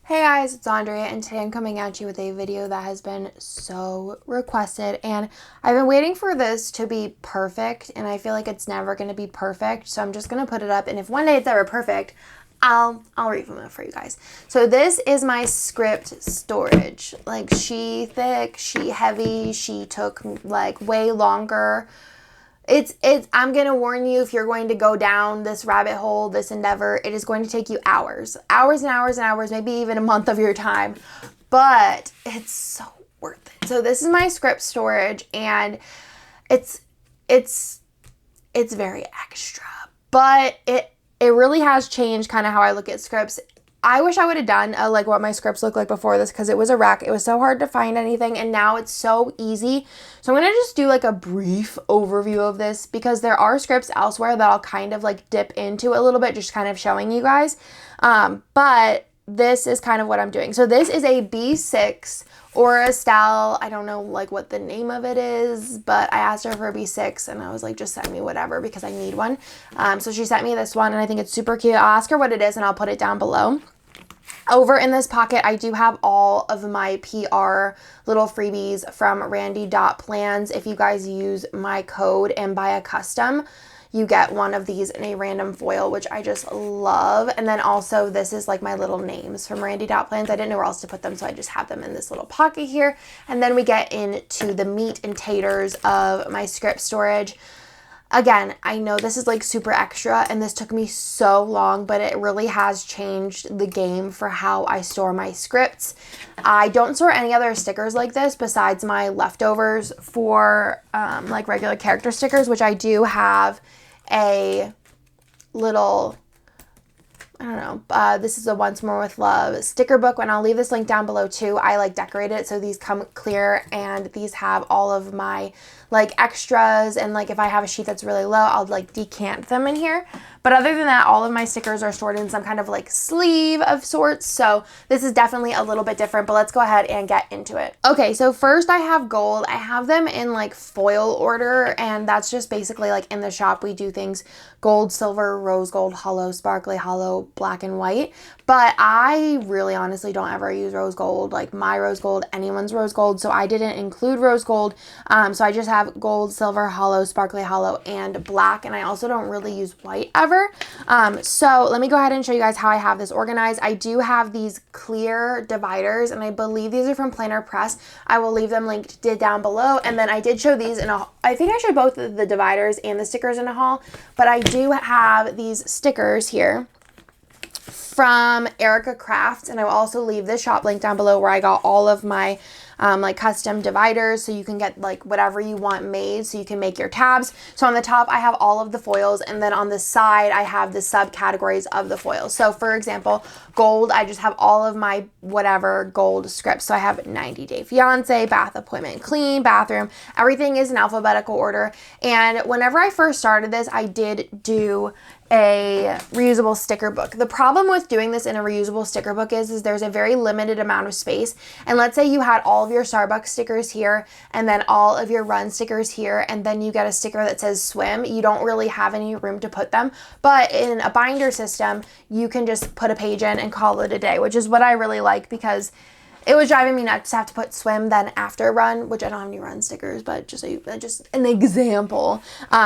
Hey guys, it's Andrea, and today I'm coming at you with a video that has been so requested, and I've been waiting for this to be perfect, and I feel like it's never going to be perfect, so I'm just going to put it up, and if one day it's ever perfect, I'll refilm it for you guys. So this is my script storage. Like, she thick, she heavy, she took like way longer. I'm going to warn you, if you're going to go down this rabbit hole, this endeavor, it is going to take you hours. Hours and hours and hours, maybe even a month of your time. But it's so worth it. So this is my script storage, and it's very extra. But it really has changed kind of how I look at scripts. I wish I would have done like what my scripts looked like before this, because it was a wreck. It was so hard to find anything, and now it's so easy. So I'm going to just do like a brief overview of this, because there are scripts elsewhere that I'll kind of like dip into a little bit, just kind of showing you guys. But this is kind of what I'm doing. So this is a B6 or a Estelle. I don't know like what the name of it is, but I asked her for a B6 and I was like, just send me whatever because I need one. So she sent me this one, and I think it's super cute. I'll ask her what it is and I'll put it down below. Over in this pocket, I do have all of my PR little freebies from Randy.plans. If you guys use my code and buy a custom, you get one of these in a random foil, which I just love. And then also, this is like my little names from Randy.plans. I didn't know where else to put them, so I just have them in this little pocket here. And then we get into the meat and taters of my script storage. Again, I know this is like super extra, and this took me so long, but it really has changed the game for how I store my scripts. I don't store any other stickers like this besides my leftovers for like regular character stickers, which I do have a little, I don't know, this is a Once More with Love sticker book, and I'll leave this link down below too. I like decorate it so these come clear, and these have all of my like extras, and like if I have a sheet that's really low, I'll like decant them in here. But other than that, all of my stickers are stored in some kind of like sleeve of sorts, so this is definitely a little bit different, but let's go ahead and get into it. Okay, so first I have gold. I have them in like foil order, and that's just basically like in the shop we do things gold, silver, rose gold, hollow, sparkly, hollow, black, and white. But I really honestly don't ever use rose gold, like my rose gold, anyone's rose gold, so I didn't include rose gold. So I just have gold, silver, hollow, sparkly, hollow, and black, and I also don't really use white ever. So let me go ahead and show you guys how I have this organized. I do have these clear dividers, and I believe these are from Planner Press. I will leave them linked down below. And then I did show these in a, I think I showed both the dividers and the stickers in a haul, but I do have these stickers here from Erica Crafts, and I will also leave this shop link down below where I got all of my like custom dividers, so you can get like whatever you want made, so you can make your tabs. So on the top I have all of the foils, and then on the side I have the subcategories of the foils. So for example, gold, I just have all of my whatever gold scripts. So I have 90 Day Fiance, Bath Appointment, Clean, Bathroom, everything is in alphabetical order. And whenever I first started this, I did do a reusable sticker book. The problem with doing this in a reusable sticker book is there's a very limited amount of space. And let's say you had all of your Starbucks stickers here, and then all of your Run stickers here, and then you get a sticker that says swim. You don't really have any room to put them. But in a binder system, you can just put a page in and call it a day, which is what I really like, because it was driving me nuts to have to put swim then after Run, which I don't have any Run stickers, but just an example.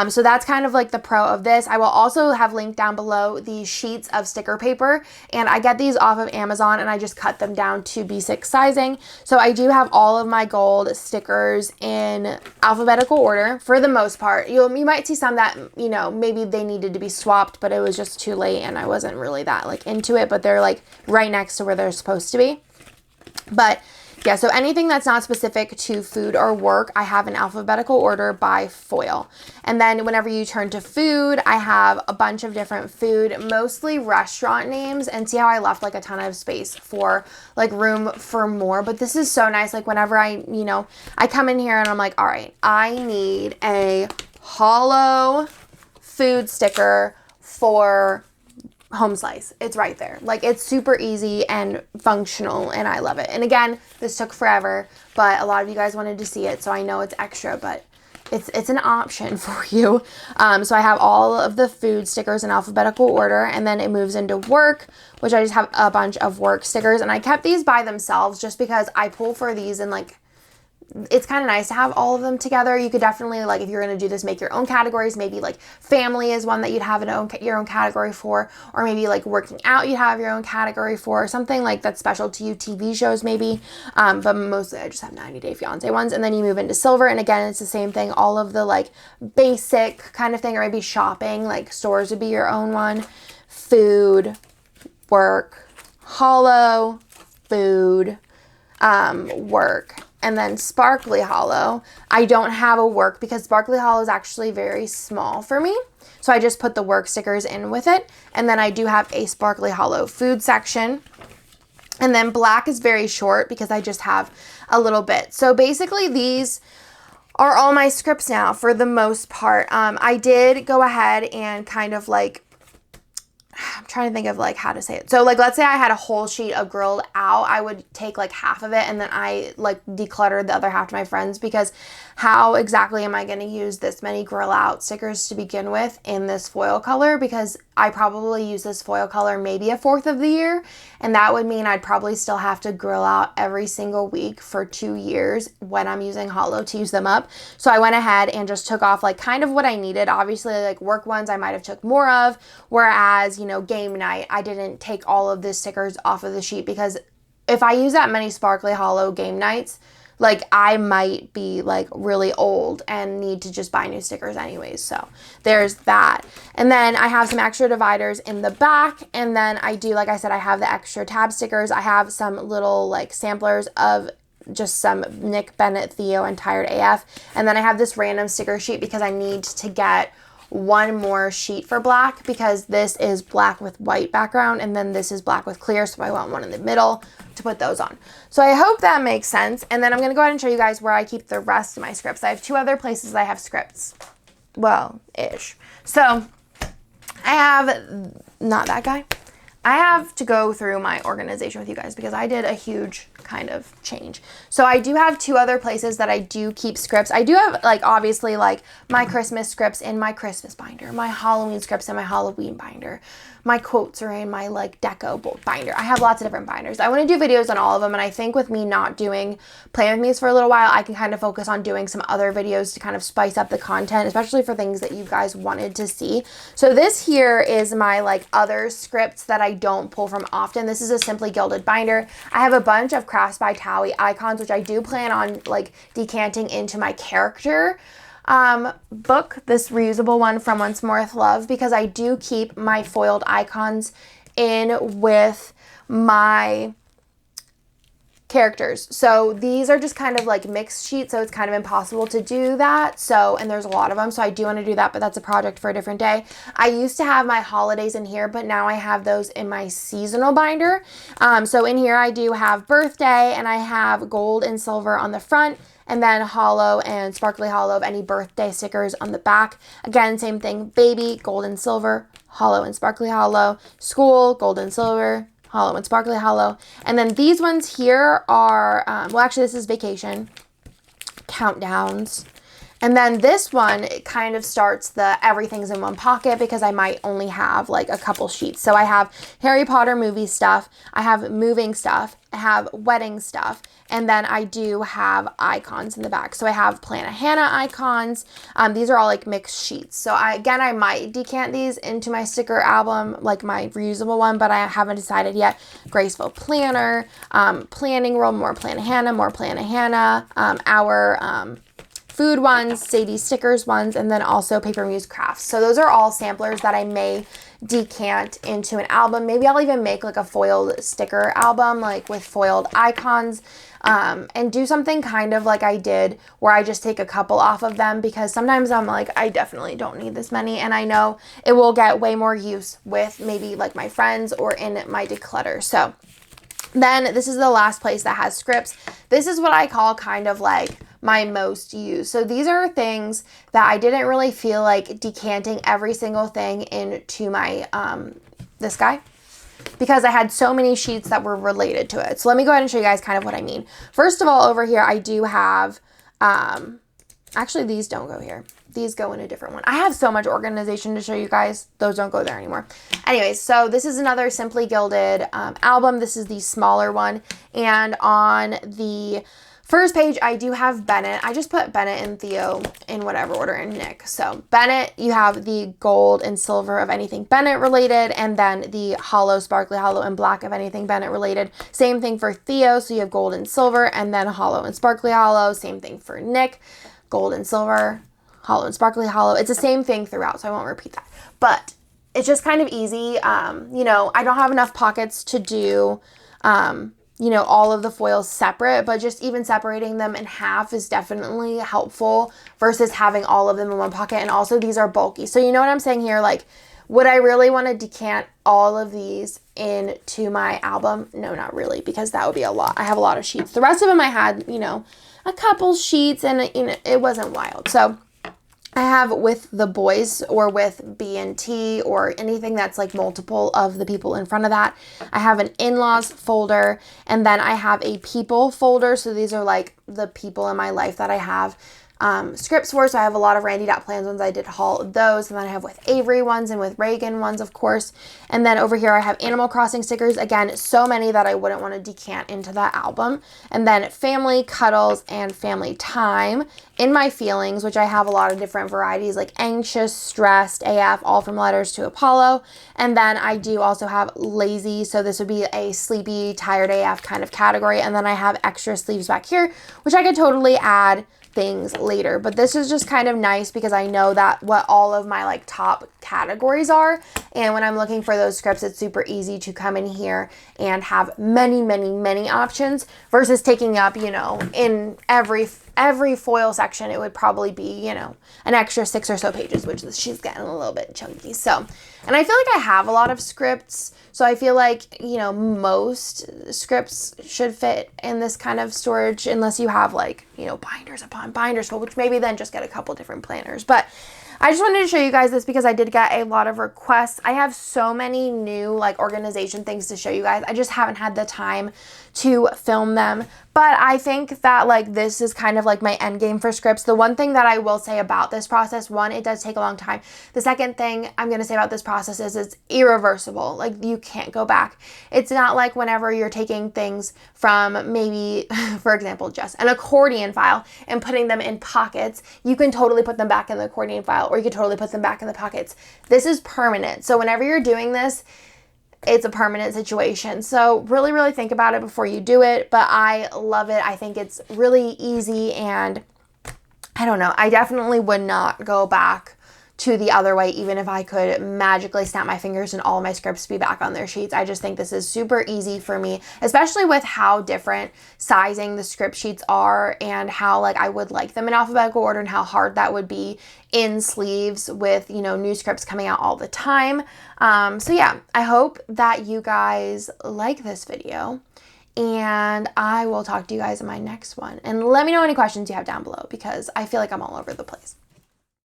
So that's kind of like the pro of this. I will also have linked down below these sheets of sticker paper, and I get these off of Amazon, and I just cut them down to B6 sizing. So I do have all of my gold stickers in alphabetical order for the most part. You might see some that, you know, maybe they needed to be swapped, but it was just too late and I wasn't really that like into it, but they're like right next to where they're supposed to be. But yeah, so anything that's not specific to food or work, I have in alphabetical order by foil. And then whenever you turn to food, I have a bunch of different food, mostly restaurant names, and see how I left like a ton of space for like room for more. But this is so nice. Like whenever I come in here and I'm like, all right, I need a hollow food sticker for home slice. It's right there. Like, it's super easy and functional, and I love it. And again, this took forever, but a lot of you guys wanted to see it, so I know it's extra, but it's an option for you. So I have all of the food stickers in alphabetical order, and then it moves into work, which I just have a bunch of work stickers. And I kept these by themselves just because I pull for these and like, it's kind of nice to have all of them together. You could definitely, like, if you're going to do this, make your own categories. Maybe like family is one that you'd have your own category for, or maybe like working out you'd have your own category for, something like that's special to you, TV shows maybe. But mostly I just have 90 Day Fiance ones. And then you move into silver, and again, it's the same thing, all of the like basic kind of thing, or maybe shopping, like stores would be your own one. Food, work, hollow, food, work. And then sparkly hollow. I don't have a work because sparkly hollow is actually very small for me. So I just put the work stickers in with it. And then I do have a sparkly hollow food section. And then black is very short because I just have a little bit. So basically these are all my scripts now for the most part. I did go ahead and kind of like, I'm trying to think of like how to say it. So like, let's say I had a whole sheet of grilled out. I would take like half of it and then I like decluttered the other half to my friends, because how exactly am I going to use this many grill out stickers to begin with in this foil color? Because I probably use this foil color maybe a fourth of the year. And that would mean I'd probably still have to grill out every single week for 2 years when I'm using hollow to use them up. So I went ahead and just took off like kind of what I needed. Obviously like work ones I might have took more of, whereas, you know, game night, I didn't take all of the stickers off of the sheet, because if I use that many sparkly hollow game nights, like I might be like really old and need to just buy new stickers anyways. So there's that. And then I have some extra dividers in the back. And then I do, like I said, I have the extra tab stickers. I have some little like samplers of just some Nick, Bennett, Theo, and Tired AF. And then I have this random sticker sheet because I need to get one more sheet for black, because this is black with white background and then this is black with clear, so I want one in the middle to put those on. So I hope that makes sense. And then I'm going to go ahead and show you guys where I keep the rest of my scripts. I have 2 other places I have scripts. Well, ish. So I have, not that guy. I have to go through my organization with you guys because I did a huge kind of change. So I do have 2 other places that I do keep scripts. I do have like obviously like my Christmas scripts in my Christmas binder, my Halloween scripts in my Halloween binder, my quotes are in my like deco binder. I have lots of different binders. I want to do videos on all of them, and I think with me not doing Plan With Me's for a little while, I can kind of focus on doing some other videos to kind of spice up the content, especially for things that you guys wanted to see. So this here is my like other scripts that I don't pull from often. This is a Simply Gilded binder. I have a bunch of Crafts by Towie icons, which I do plan on like decanting into my character book, this reusable one from Once More With Love, because I do keep my foiled icons in with my characters. So these are just kind of like mixed sheets, so it's kind of impossible to do that. So, and there's a lot of them, so I do want to do that, but that's a project for a different day. I used to have my holidays in here, but now I have those in my seasonal binder. So in here I do have birthday, and I have gold and silver on the front, and then hollow and sparkly hollow of any birthday stickers on the back. Again, same thing, baby, gold and silver, hollow and sparkly hollow, school, gold and silver, hollow and sparkly hollow. And then these ones here are, well, actually this is vacation, countdowns. And then this one, it kind of starts the everything's in one pocket, because I might only have like a couple sheets. So I have Harry Potter movie stuff, I have moving stuff, I have wedding stuff, and then I do have icons in the back. So I have Plan a Hannah icons. These are all like mixed sheets. So I might decant these into my sticker album, like my reusable one, but I haven't decided yet. Graceful Planner, Planning Roll, more Plan a Hannah, more Plan a Hannah, our food ones, Sadie stickers ones, and then also Paper Muse crafts. So those are all samplers that I may decant into an album. Maybe I'll even make like a foiled sticker album, like with foiled icons, and do something kind of like I did where I just take a couple off of them, because sometimes I'm like, I definitely don't need this many, and I know it will get way more use with maybe like my friends or in my declutter. So then this is the last place that has scripts. This is what I call kind of like my most used. So these are things that I didn't really feel like decanting every single thing into my, this guy, because I had so many sheets that were related to it. So let me go ahead and show you guys kind of what I mean. First of all, over here, I do have, Actually, these don't go here. These go in a different one. I have so much organization to show you guys. Those don't go there anymore. Anyways, so this is another Simply Gilded album. This is the smaller one. And on the first page, I do have Bennett. I just put Bennett and Theo in whatever order, and Nick. So Bennett, you have the gold and silver of anything Bennett related, and then the hollow, sparkly hollow, and black of anything Bennett related. Same thing for Theo. So you have gold and silver, and then hollow and sparkly hollow. Same thing for Nick. Gold and silver, hollow and sparkly hollow. It's the same thing throughout, so I won't repeat that. But it's just kind of easy. You know, I don't have enough pockets to do, you know, all of the foils separate, but just even separating them in half is definitely helpful versus having all of them in one pocket. And also these are bulky. So you know what I'm saying here? Like, would I really want to decant all of these into my album? No, not really, because that would be a lot. I have a lot of sheets. The rest of them I had, you know, a couple sheets, and you know, it wasn't wild. So I have with the boys or with B&T or anything that's like multiple of the people in front of that. I have an in-laws folder, and then I have a people folder. So these are like the people in my life that I have scripts for. So I have a lot of Randy.plans ones. I did haul of those. And then I have with Avery ones and with Reagan ones, of course. And then over here I have Animal Crossing stickers. Again, so many that I wouldn't want to decant into that album. And then family, cuddles, and family time. In my feelings, which I have a lot of different varieties, like anxious, stressed, AF, all from letters to Apollo. And then I do also have lazy. So this would be a sleepy, tired AF kind of category. And then I have extra sleeves back here, which I could totally add things later, but this is just kind of nice because I know that what all of my like top categories are, and when I'm looking for those scripts, it's super easy to come in here and have many options versus taking up, you know, in every foil section, it would probably be, you know, an extra 6 or so pages, which she's getting a little bit chunky. So, and I feel like I have a lot of scripts, so I feel like, you know, most scripts should fit in this kind of storage, unless you have like, you know, binders upon binders full, which maybe then just get a couple different planners. But I just wanted to show you guys this because I did get a lot of requests. I have so many new like organization things to show you guys. I just haven't had the time to film them. But I think that like this is kind of like my end game for scripts. The one thing that I will say about this process, one, it does take a long time. The second thing I'm going to say about this process is it's irreversible. Like you can't go back. It's not like whenever you're taking things from maybe, for example, just an accordion file and putting them in pockets, you can totally put them back in the accordion file, or you can totally put them back in the pockets. This is permanent. So whenever you're doing this, it's a permanent situation. So really think about it before you do it. But I love it. I think it's really easy, and I don't know. I definitely would not go back to the other way, even if I could magically snap my fingers and all my scripts be back on their sheets. I just think this is super easy for me, especially with how different sizing the script sheets are and how like I would like them in alphabetical order and how hard that would be in sleeves with, you know, new scripts coming out all the time. So yeah, I hope that you guys like this video, and I will talk to you guys in my next one. And let me know any questions you have down below because I feel like I'm all over the place.